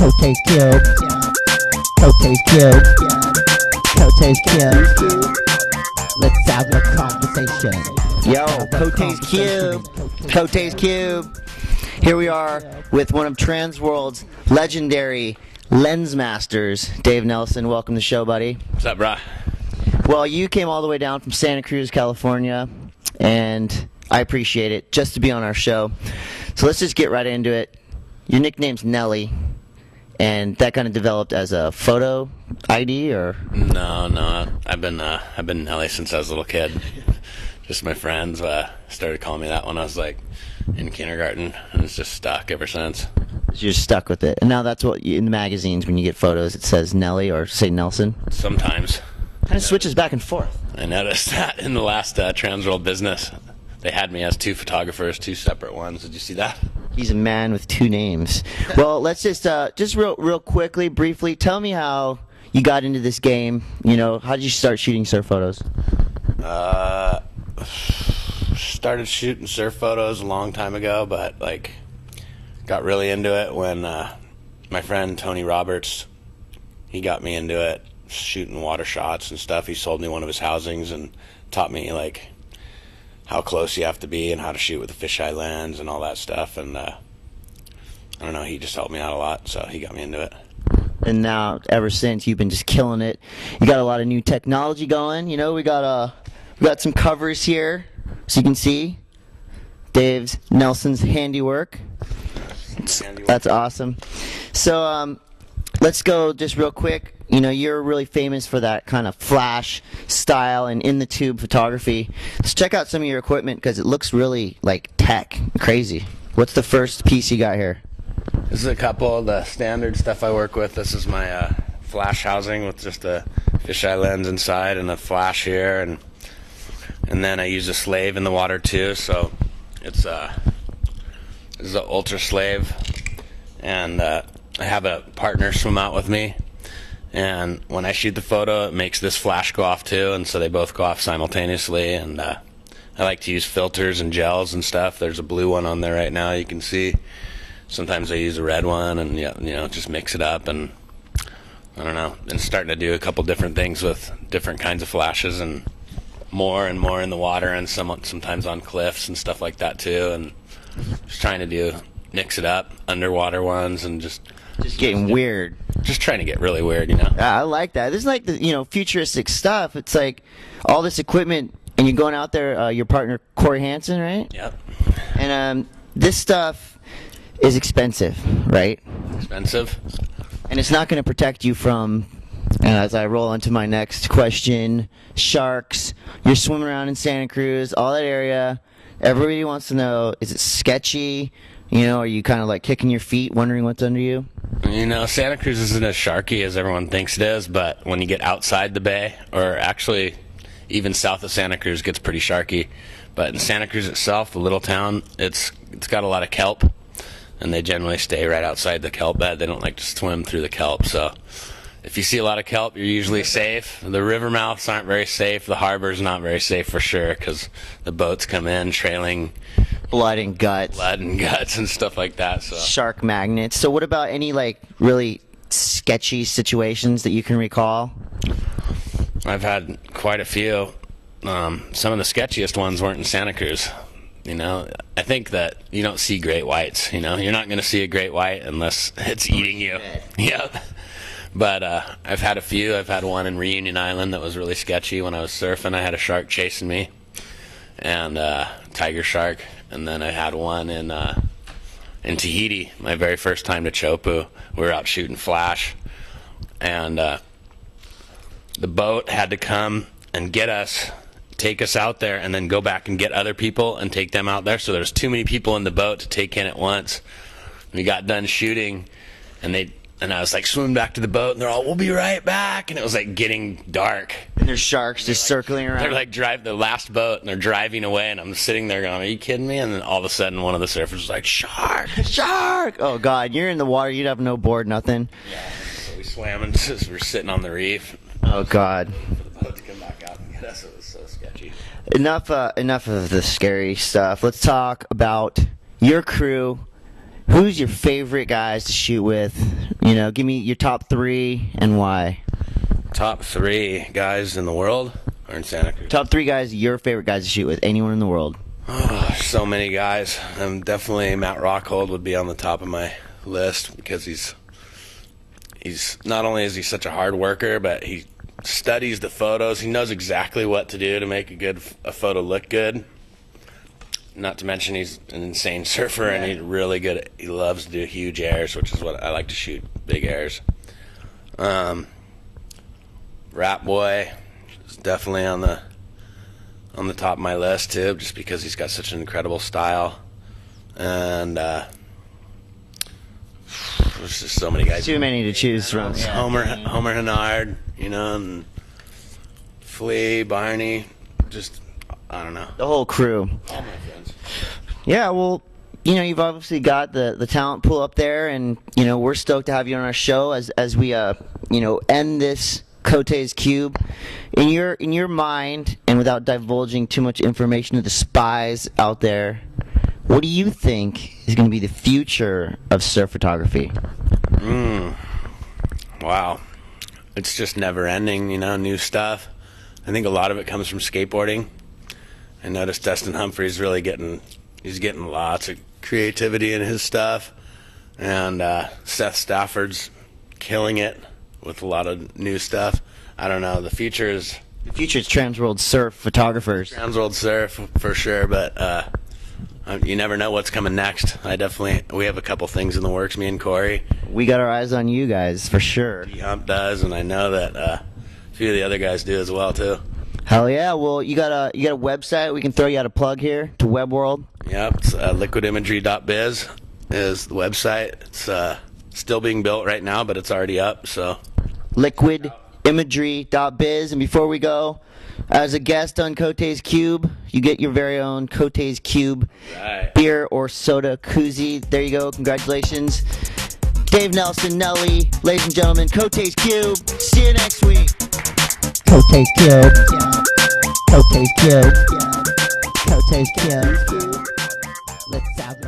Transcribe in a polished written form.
Cote's cube. Cote's cube. Cote's cube. Let's have a conversation. Yo, Cote's cube. Cote's cube. Here we are with one of Transworld's legendary lens masters, Dave Nelson. Welcome to the show, buddy. What's up, brah? Well, you came all the way down from Santa Cruz, California, and I appreciate it just to be on our show. So let's just get right into it. Your nickname's Nelly, and that kind of developed as a photo ID, or? No. I've been Nelly since I was a little kid. Just my friends started calling me that when I was like in kindergarten, and it's just stuck ever since. You're stuck with it, and now that's what in the magazines when you get photos it says Nelly or say Nelson. Sometimes. Kind of switches back and forth. I noticed that in the last Transworld business, they had me as two photographers, two separate ones. Did you see that? He's a man with two names. Well, let's just real quickly, briefly, tell me how you got into this game. You know, how did you start shooting surf photos? Started shooting surf photos a long time ago, but like got really into it when my friend Tony Roberts, he got me into it, shooting water shots and stuff. He sold me one of his housings and taught me like how close you have to be and how to shoot with a fisheye lens and all that stuff. And I don't know, he just helped me out a lot, so he got me into it. And now, ever since, you've been just killing it. You got a lot of new technology going. You know, we got some covers here, so you can see Dave's Nelson's handiwork. That's awesome. So let's go just real quick. You know, you're really famous for that kind of flash style and in the tube photography. Let's check out some of your equipment because it looks really like tech crazy. What's the first piece you got here? This is a couple of the standard stuff I work with. This is my flash housing with just a fisheye lens inside and a flash here, and then I use a slave in the water too. So it's this is an ultra slave, and I have a partner swim out with me. And when I shoot the photo, it makes this flash go off too, and so they both go off simultaneously. And I like to use filters and gels and stuff. There's a blue one on there right now, you can see. Sometimes I use a red one, and just mix it up. And I don't know, and starting to do a couple different things with different kinds of flashes, and more in the water, and sometimes on cliffs and stuff like that too. And just trying to mix it up, underwater ones, and just getting weird. Just trying to get really weird, you know. I like that. This is like the futuristic stuff. It's like all this equipment, and you're going out there. Your partner Corey Hansen, right? Yep. And this stuff is expensive, right? Expensive. And it's not going to protect you from. And as I roll into my next question, sharks. You're swimming around in Santa Cruz, all that area. Everybody wants to know: is it sketchy? You know, are you kind of like kicking your feet, wondering what's under you? You know, Santa Cruz isn't as sharky as everyone thinks it is, but when you get outside the bay, or actually even south of Santa Cruz, it gets pretty sharky. But in Santa Cruz itself, the little town, it's got a lot of kelp, and they generally stay right outside the kelp bed. They don't like to swim through the kelp, so if you see a lot of kelp, you're usually safe. The river mouths aren't very safe. The harbor's not very safe for sure, because the boats come in trailing blood and guts and stuff like that. So shark magnets. So what about any like really sketchy situations that you can recall? I've had quite a few. Some of the sketchiest ones weren't in Santa Cruz. You know, I think that you don't see great whites. You know, you're not going to see a great white unless it's eating you. Yep. But I've had a few. I've had one in Reunion Island that was really sketchy when I was surfing. I had a shark chasing me, and tiger shark. And then I had one in Tahiti, my very first time to Chopu. We were out shooting flash, and the boat had to come and get us, take us out there, and then go back and get other people and take them out there. So there's too many people in the boat to take in at once. We got done shooting, and I was like swimming back to the boat, and they're all, "We'll be right back." And it was like getting dark. And there's sharks just circling around. They're like the last boat, and they're driving away, and I'm sitting there going, "Are you kidding me?" And then all of a sudden, one of the surfers was like, "Shark, shark!" Oh God, you're in the water. You'd have no board, nothing. Yeah. So we swam, and just, we're sitting on the reef. Oh God. For the boat to come back out and get us, it was so sketchy. Enough of the scary stuff. Let's talk about your crew. Who's your favorite guys to shoot with? You know, give me your top 3 and why. Top 3 guys in the world or in Santa Cruz? Top 3 guys, your favorite guys to shoot with. Anyone in the world. Oh, so many guys. Definitely Matt Rockhold would be on the top of my list because he's not only is he such a hard worker, but he studies the photos. He knows exactly what to do to make a photo look good. Not to mention he's an insane surfer, and he's really good. He loves to do huge airs, which is what I like to shoot, big airs. Rat Boy is definitely on the top of my list too, just because he's got such an incredible style. And there's just so many guys. Too many to choose from. Yeah. Homer Hennard, you know, and Flea, Barney, just I don't know. The whole crew. All my friends. Yeah, well, you know, you've obviously got the talent pool up there, and you know we're stoked to have you on our show as we you know end this Cote's Cube. In your mind, and without divulging too much information to the spies out there, what do you think is going to be the future of surf photography? Wow, it's just never ending. You know, new stuff. I think a lot of it comes from skateboarding. I noticed Dustin Humphrey's really getting lots of creativity in his stuff, and Seth Stafford's killing it with a lot of new stuff. I don't know. The future is Trans World Surf photographers. Trans World Surf for sure, but you never know what's coming next. We have a couple things in the works. Me and Corey. We got our eyes on you guys for sure. Hump does, and I know that a few of the other guys do as well too. Hell yeah! Well, you got a website. We can throw you out a plug here to Web World. Yep, it's liquidimagery.biz is the website. It's still being built right now, but it's already up. So liquidimagery.biz. And before we go, as a guest on Cote's Cube, you get your very own Cote's Cube beer or soda koozie. There you go. Congratulations, Dave Nelson, Nelly, ladies and gentlemen. Cote's Cube. See you next week. Cote's Cube. Cote's Cube. Cote's Cube. Let's have a